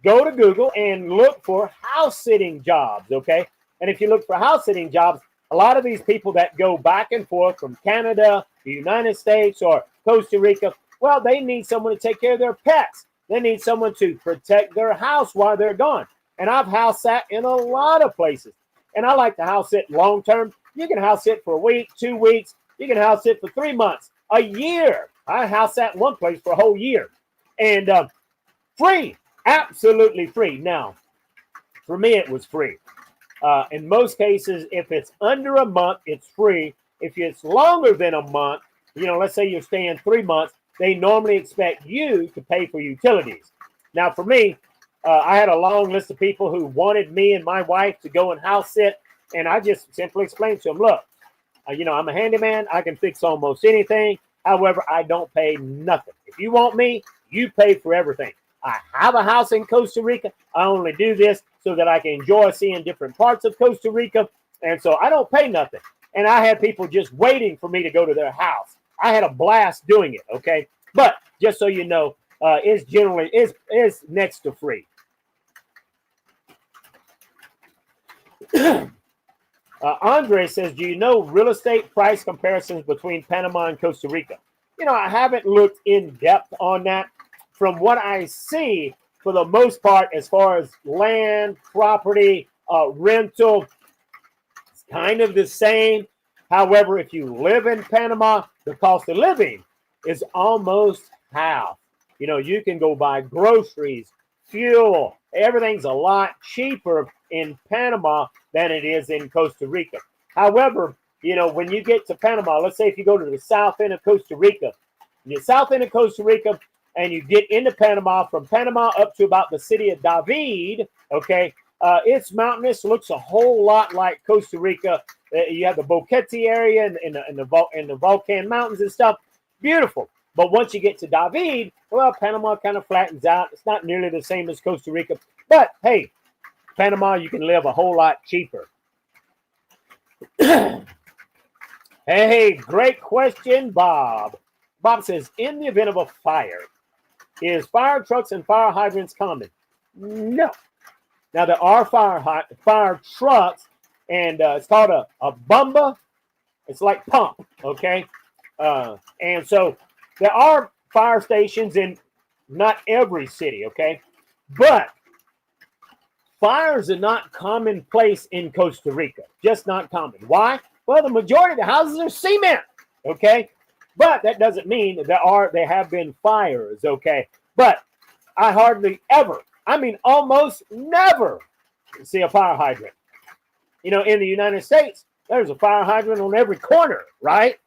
go to Google and look for house sitting jobs, okay? And if you look for house sitting jobs, a lot of these people that go back and forth from Canada, the United States, or Costa Rica, well, they need someone to take care of their pets. They need someone to protect their house while they're gone. And I've house sat in a lot of places. And I like to house sit long term. You can house sit for a week, 2 weeks. You can house sit for 3 months, a year. I house sat in one place for a whole year. And free, absolutely free. Now, for me, it was free. In most cases, if it's under a month, it's free. If it's longer than a month, let's say you're staying 3 months, they normally expect you to pay for utilities. Now, for me, I had a long list of people who wanted me and my wife to go and house sit, and I just simply explained to them, look, I'm a handyman. I can fix almost anything. However, I don't pay nothing. If you want me, you pay for everything. I have a house in Costa Rica. I only do this so that I can enjoy seeing different parts of Costa Rica. And so I don't pay nothing. And I had people just waiting for me to go to their house. I had a blast doing it, okay? But just so you know, it's generally is next to free. Andre says, do you know real estate price comparisons between Panama and Costa Rica? I haven't looked in depth on that. From what I see, for the most part, as far as land, property, rental, it's kind of the same. However, if you live in Panama, the cost of living is almost half. You can go buy groceries, fuel. Everything's a lot cheaper in Panama than it is in Costa Rica. However, when you get to Panama, let's say if you go to the south end of Costa Rica, and you get into Panama, from Panama up to about the city of David, okay, it's mountainous, looks a whole lot like Costa Rica. You have the Boquete area and the Volcan Mountains and stuff. Beautiful. But once you get to David, well, Panama kind of flattens out. It's not nearly the same as Costa Rica. But, hey, Panama, you can live a whole lot cheaper. Hey, great question, Bob. Bob says, in the event of a fire, is fire trucks and fire hydrants common? No. Now, there are fire trucks, and it's called a bumba. It's like pump, okay? And so there are fire stations in not every city, okay? But fires are not commonplace in Costa Rica, just not common. Why? Well, the majority of the houses are cement, okay? But that doesn't mean there have been fires, okay? But I hardly ever, almost never see a fire hydrant. In the United States, there's a fire hydrant on every corner, right?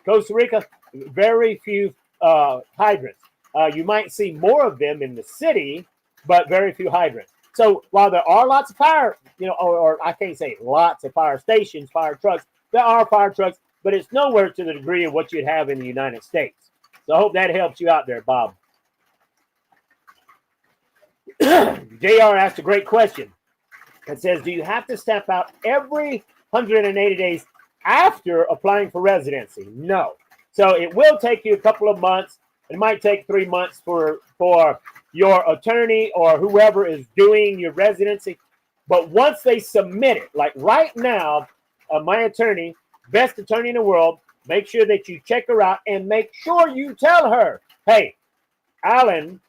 Costa Rica, very few hydrants. You might see more of them in the city, but very few hydrants. So while there are lots of fire, or I can't say lots of fire stations, fire trucks, there are fire trucks, but it's nowhere to the degree of what you'd have in the United States. So I hope that helps you out there, Bob. JR asked a great question. It says, do you have to step out every 180 days after applying for residency? No. So it will take you a couple of months. It might take 3 months for your attorney or whoever is doing your residency. But once they submit it, like right now, my attorney, best attorney in the world, make sure that you check her out and make sure you tell her, hey, Alan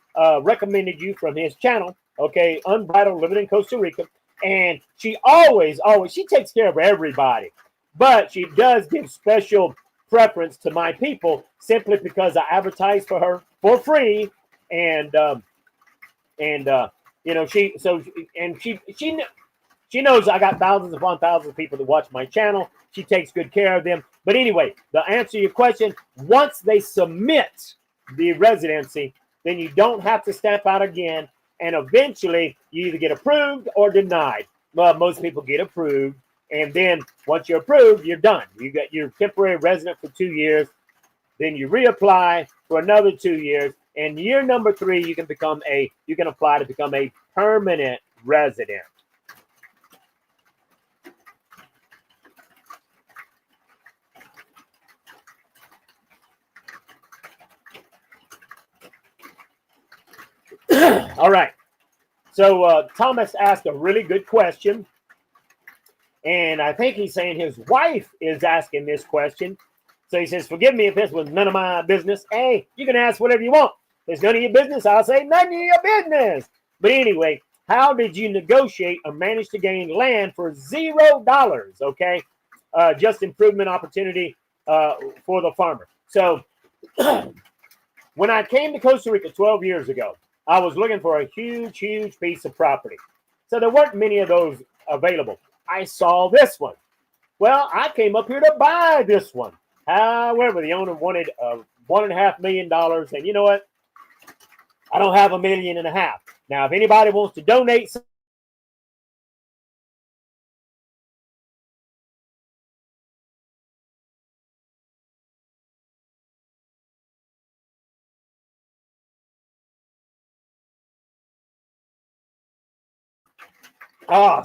recommended you from his channel, okay, Unbridled Living in Costa Rica. And she always, she takes care of everybody. But she does give special preference to my people simply because I advertise for her for free. And And she knows I got thousands upon thousands of people that watch my channel. She takes good care of them. But anyway, to answer your question, once they submit the residency, then you don't have to stamp out again. And eventually, you either get approved or denied. Well, most people get approved. And then once you're approved, you're done. You got your temporary resident for 2 years. Then you reapply for another 2 years. And year number 3, you can apply to become a permanent resident. All right. So Thomas asked a really good question. And I think he's saying his wife is asking this question. So he says, forgive me if this was none of my business. Hey, you can ask whatever you want. If it's none of your business, I'll say none of your business. But anyway, how did you negotiate or manage to gain land for $0? Okay. Just improvement opportunity for the farmer. So when I came to Costa Rica 12 years ago, I was looking for a huge, huge piece of property. So there weren't many of those available. I saw this one. Well, I came up here to buy this one. However, the owner wanted $1.5 million. And you know what? I don't have $1.5 million. Now, if anybody wants to donate,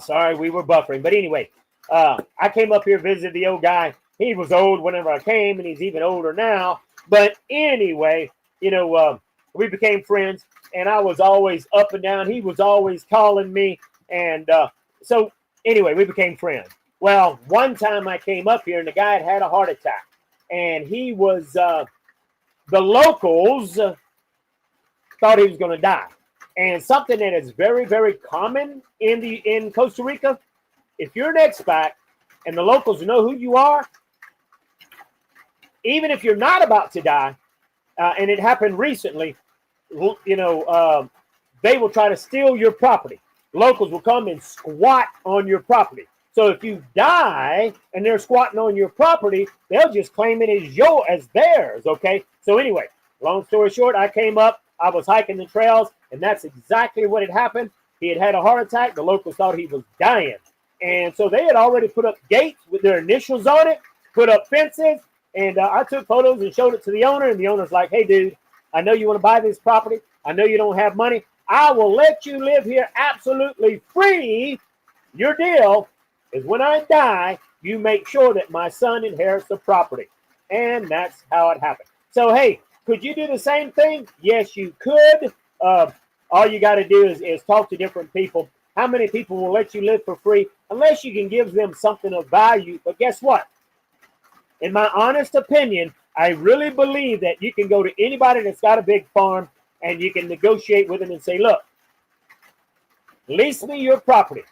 sorry, we were buffering. But anyway, I came up here, visited the old guy. He was old whenever I came, and he's even older now. But anyway, we became friends, and I was always up and down. He was always calling me. And so anyway, we became friends. Well, one time I came up here, and the guy had a heart attack. And he was, the locals thought he was going to die. And something that is very, very common in Costa Rica, if you're an expat and the locals know who you are, even if you're not about to die, and it happened recently, they will try to steal your property. Locals will come and squat on your property. So if you die and they're squatting on your property, they'll just claim it as theirs. Okay. So anyway, long story short, I came up. I was hiking the trails, and that's exactly what had happened. He had a heart attack. The locals thought he was dying. And so they had already put up gates with their initials on it, put up fences, and I took photos and showed it to the owner, and the owner's like, hey, dude, I know you want to buy this property. I know you don't have money. I will let you live here absolutely free. Your deal is when I die, you make sure that my son inherits the property. And that's how it happened. So, hey, could you do the same thing? Yes, you could. All you got to do is talk to different people. How many people will let you live for free unless you can give them something of value? But guess what? In my honest opinion, I really believe that you can go to anybody that's got a big farm and you can negotiate with them and say, look, lease me your property.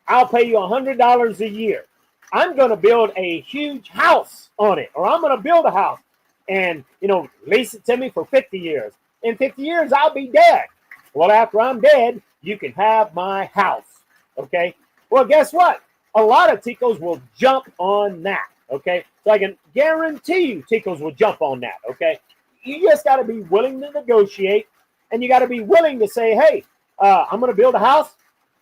I'll pay you $100 a year. I'm going to build a huge house on it, or I'm going to build a house. And, lease it to me for 50 years. In 50 years, I'll be dead. Well, after I'm dead, you can have my house. Okay? Well, guess what? A lot of Ticos will jump on that. Okay? So I can guarantee you Ticos will jump on that. Okay? You just got to be willing to negotiate. And you got to be willing to say, hey, I'm going to build a house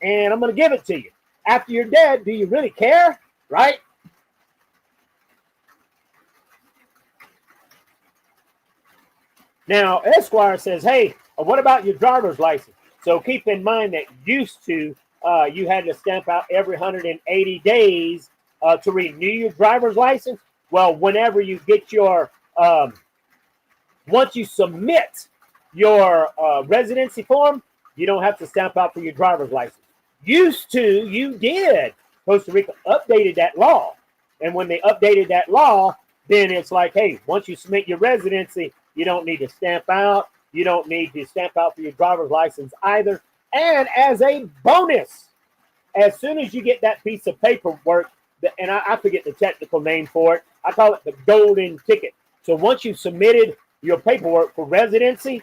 and I'm going to give it to you. After you're dead, do you really care? Right? Now, Esquire says, hey, what about your driver's license? So keep in mind that used to, you had to stamp out every 180 days to renew your driver's license. Well, whenever you get your, once you submit your residency form, you don't have to stamp out for your driver's license. Used to, you did. Costa Rica updated that law. And when they updated that law, then it's like, hey, once you submit your residency, you don't need to stamp out. You don't need to stamp out for your driver's license either. And as a bonus, as soon as you get that piece of paperwork, and I forget the technical name for it, I call it the golden ticket. So once you've submitted your paperwork for residency,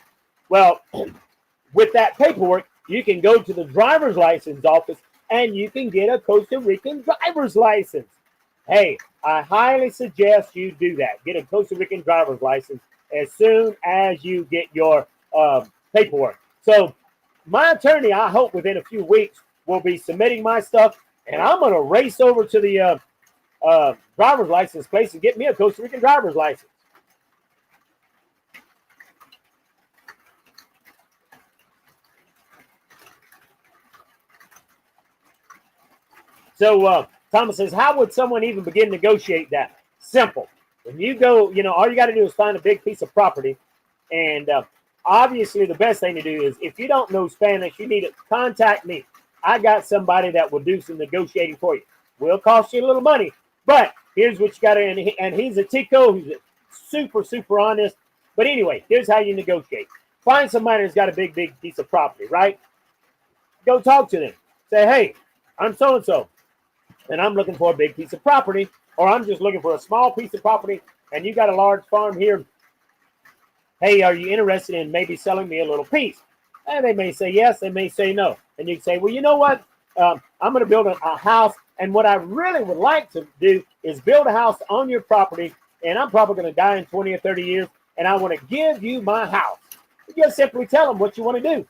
well, with that paperwork, you can go to the driver's license office and you can get a Costa Rican driver's license. Hey, I highly suggest you do that. Get a Costa Rican driver's license as soon as you get your paperwork. So my attorney, I hope within a few weeks, will be submitting my stuff, and I'm going to race over to the driver's license place and get me a Costa Rican driver's license. So Thomas says, how would someone even begin to negotiate that? Simple. When you go, all you got to do is find a big piece of property. And obviously the best thing to do is, if you don't know Spanish, you need to contact me. I got somebody that will do some negotiating for you. Will cost you a little money, but here's what you got to, and he's a Tico, who's super, super honest. But anyway, here's how you negotiate. Find somebody that's got a big piece of property, right? Go talk to them. Say, hey, I'm so-and-so, and I'm looking for a big piece of property, or I'm just looking for a small piece of property, and you got a large farm here. Hey, are you interested in maybe selling me a little piece? And they may say yes, they may say no. And you can say, well, you know what? I'm going to build a house, and what I really would like to do is build a house on your property, and I'm probably going to die in 20 or 30 years, and I want to give you my house. You just simply tell them what you want to do,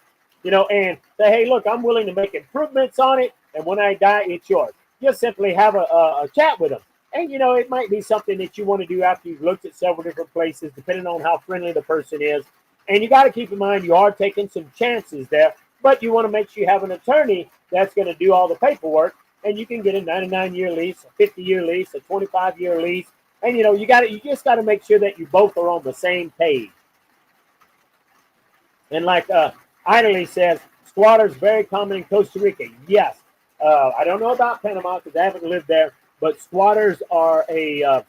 and say, hey, look, I'm willing to make improvements on it, and when I die, it's yours. Just simply have a chat with them. And, it might be something that you want to do after you've looked at several different places, depending on how friendly the person is. And you got to keep in mind, you are taking some chances there, but you want to make sure you have an attorney that's going to do all the paperwork, and you can get a 99-year lease, a 50-year lease, a 25-year lease. And, you just got to make sure that you both are on the same page. And like Idly says, squatters very common in Costa Rica. Yes. I don't know about Panama because I haven't lived there, but squatters are a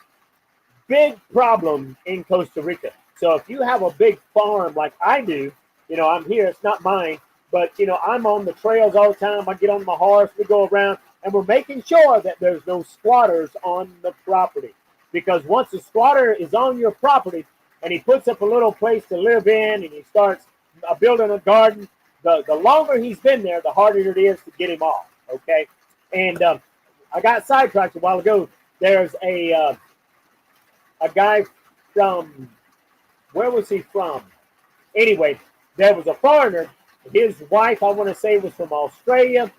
big problem in Costa Rica. So if you have a big farm like I do, I'm here, it's not mine, but, I'm on the trails all the time. I get on my horse, we go around, and we're making sure that there's no squatters on the property. Because once a squatter is on your property and he puts up a little place to live in and he starts building a garden, the longer he's been there, the harder it is to get him off, okay? And I got sidetracked a while ago. There's a guy from, where was he from? Anyway, there was a foreigner. His wife, I want to say, was from Australia.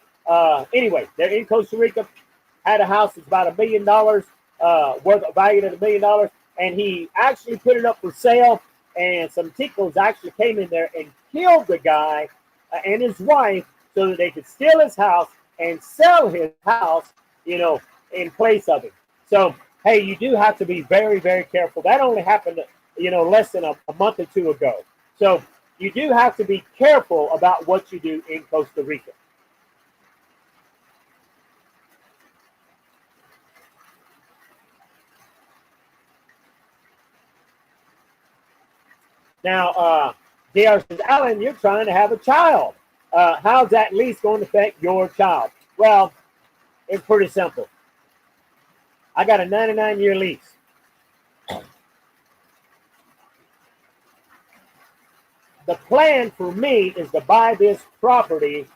Anyway, they're in Costa Rica, had a house that's about $1 million, worth valued at $1 million, and he actually put it up for sale, and some ticos actually came in there and killed the guy and his wife so that they could steal his house and sell his house, in place of it. So, hey, you do have to be very, very careful. That only happened, less than a month or two ago. So you do have to be careful about what you do in Costa Rica. Now, DR says, Alan, you're trying to have a child. How's that lease going to affect your child? Well, it's pretty simple. I got a 99-year lease. The plan for me is to buy this property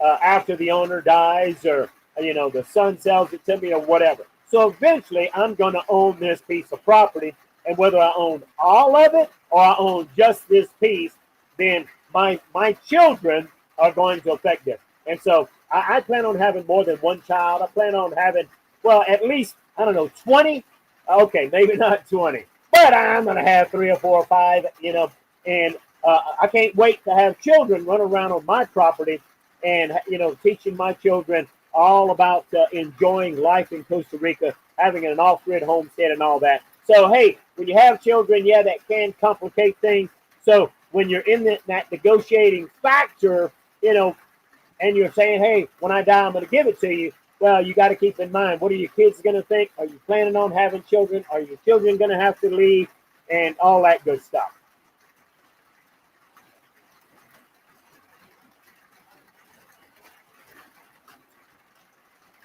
after the owner dies, or, the son sells it to me or whatever. So eventually I'm going to own this piece of property, and whether I own all of it or I own just this piece, then my children are going to affect this. And so I plan on having more than one child. I plan on having, well, at least, 20. Okay, maybe not 20, but I'm going to have 3 or 4 or 5, and I can't wait to have children run around on my property and, teaching my children all about enjoying life in Costa Rica, having an off-grid homestead and all that. So, hey, when you have children, yeah, that can complicate things. So when you're in that negotiating factor, and you're saying, hey, when I die, I'm going to give it to you. Well, you got to keep in mind, what are your kids going to think? Are you planning on having children? Are your children going to have to leave? And all that good stuff.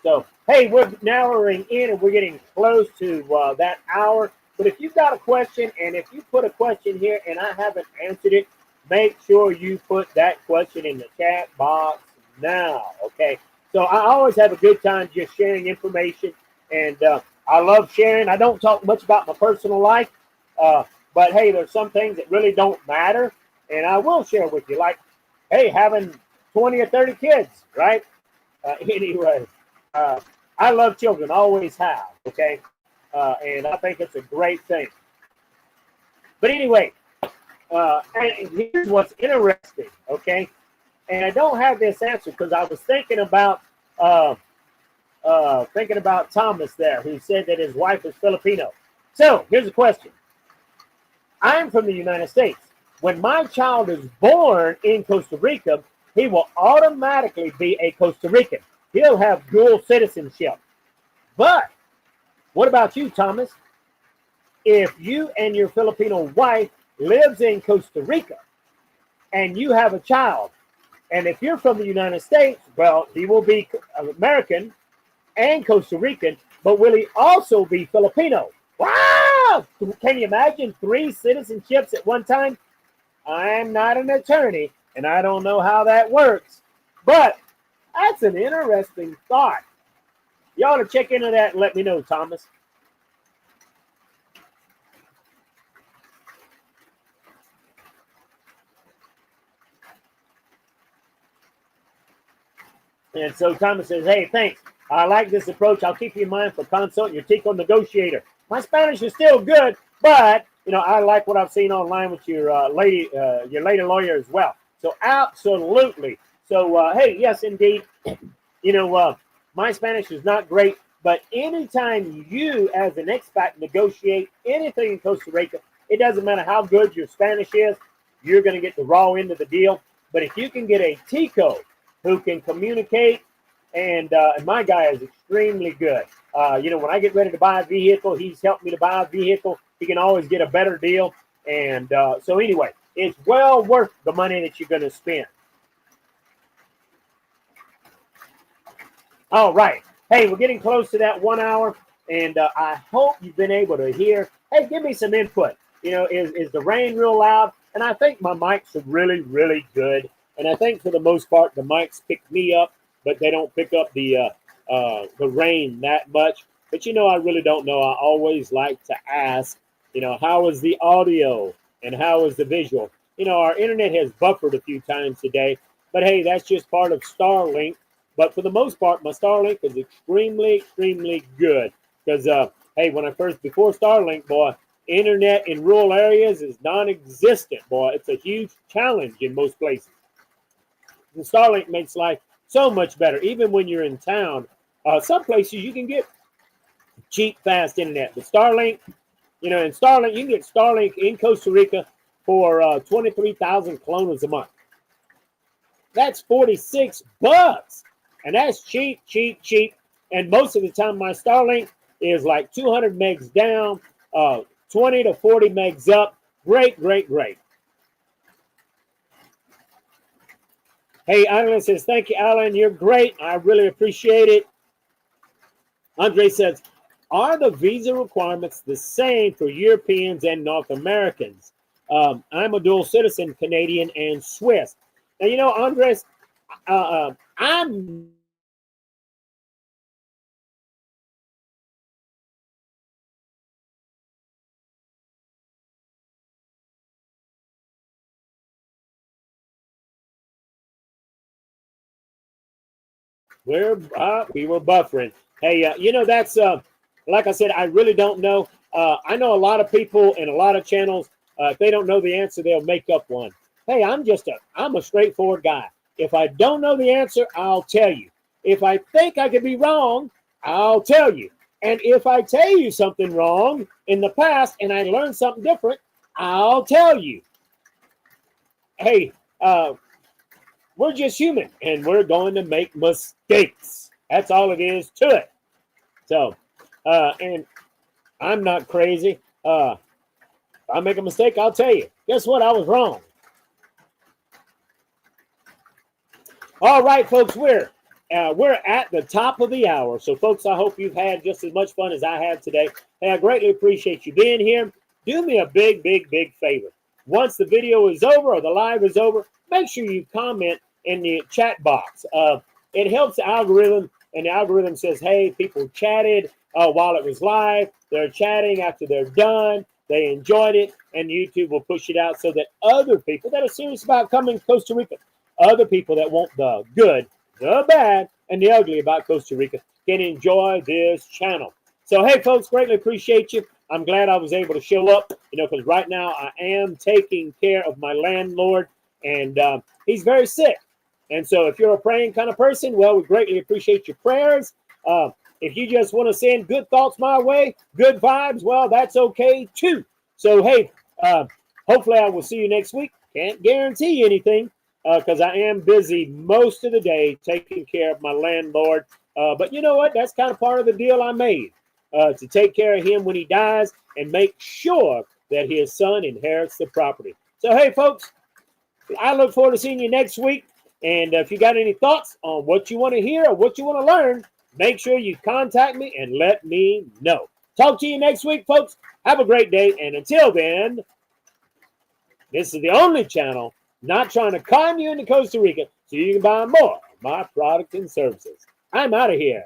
So, hey, we're narrowing in and we're getting close to that hour. But if you've got a question, and if you put a question here and I haven't answered it, make sure you put that question in the chat box now, okay? So I always have a good time just sharing information, and I love sharing. I don't talk much about my personal life, but hey, there's some things that really don't matter, and I will share with you, like, hey, having 20 or 30 kids, right? Anyway, I love children, always have, okay? And I think it's a great thing. But anyway, and here's what's interesting, okay? And I don't have this answer because I was thinking about Thomas there, who said that his wife is Filipino. So here's a question. I'm from the United States. When my child is born in Costa Rica, he will automatically be a Costa Rican. He'll have dual citizenship. But what about you, Thomas? If you and your Filipino wife lives in Costa Rica and you have a child, and if you're from the United States, well, he will be American and Costa Rican, but will he also be Filipino? Wow! Can you imagine 3 citizenships at one time? I'm not an attorney, and I don't know how that works, but that's an interesting thought. You ought to check into that and let me know, Thomas. And so Thomas says, hey, thanks. I like this approach. I'll keep you in mind for consult your Tico negotiator. My Spanish is still good, but you know, I like what I've seen online with your lady lawyer as well. So absolutely. So hey, yes, indeed. You know, my Spanish is not great, but anytime you, as an expat, negotiate anything in Costa Rica, it doesn't matter how good your Spanish is, you're going to get the raw end of the deal. But if you can get a Tico who can communicate, and my guy is extremely good. You know, when I get ready to buy a vehicle, he's helped me to buy a vehicle. He can always get a better deal. And so anyway, it's well worth the money that you're going to spend. All right. Hey, we're getting close to that 1 hour, and I hope you've been able to hear. Hey, give me some input. You know, is the rain real loud? And I think my mics are really, really good. And I think for the most part, the mics pick me up, but they don't pick up the rain that much. But, you know, I really don't know. I always like to ask, you know, how is the audio and how is the visual? You know, our internet has buffered a few times today, but hey, that's just part of Starlink. But for the most part, my Starlink is extremely, extremely good. Because, hey, before Starlink, boy, internet in rural areas is non-existent, boy. It's a huge challenge in most places. And Starlink makes life so much better. Even when you're in town, some places you can get cheap, fast internet. But Starlink, you know, you can get Starlink in Costa Rica for 23,000 colones a month. That's $46. And that's cheap, cheap, cheap. And most of the time, my Starlink is like 200 megs down, 20 to 40 megs up. Great, great, great. Hey, Alan says, thank you, Alan. You're great. I really appreciate it. Andre says, are the visa requirements the same for Europeans and North Americans? I'm a dual citizen, Canadian and Swiss. Now, you know, Andres, we were buffering. Hey, you know, that's like I said, I really don't know. I know a lot of people and a lot of channels. If they don't know the answer, they'll make up one. Hey, I'm a straightforward guy. If I don't know the answer, I'll tell you. If I think I could be wrong, I'll tell you. And if I tell you something wrong in the past and I learn something different, I'll tell you. Hey, we're just human, and we're going to make mistakes. That's all it is to it. So, and I'm not crazy. If I make a mistake, I'll tell you. Guess what? I was wrong. All right, folks, we're at the top of the hour. So, folks, I hope you've had just as much fun as I had today. Hey, I greatly appreciate you being here. Do me a big, big, big favor. once the video is over or the live is over, make sure you comment in the chat box. It helps the algorithm, and the algorithm says, hey, people chatted while it was live. They're chatting after they're done. They enjoyed it, and YouTube will push it out so that other people that are serious about coming to Costa Rica, other people that want the good, the bad, and the ugly about Costa Rica can enjoy this channel. So, hey, folks, greatly appreciate you. I'm glad I was able to show up, because right now I am taking care of my landlord, and he's very sick. And so if you're a praying kind of person, well, we greatly appreciate your prayers. If you just want to send good thoughts my way, good vibes, well, that's okay too. So, hey, hopefully I will see you next week. Can't guarantee anything because I am busy most of the day taking care of my landlord. But you know what? That's kind of part of the deal I made, to take care of him when he dies and make sure that his son inherits the property. So, hey, folks, I look forward to seeing you next week. And if you got any thoughts on what you want to hear or what you want to learn, make sure you contact me and let me know. Talk to you next week, folks. Have a great day. And until then, this is the only channel not trying to con you into Costa Rica so you can buy more of my products and services. I'm out of here.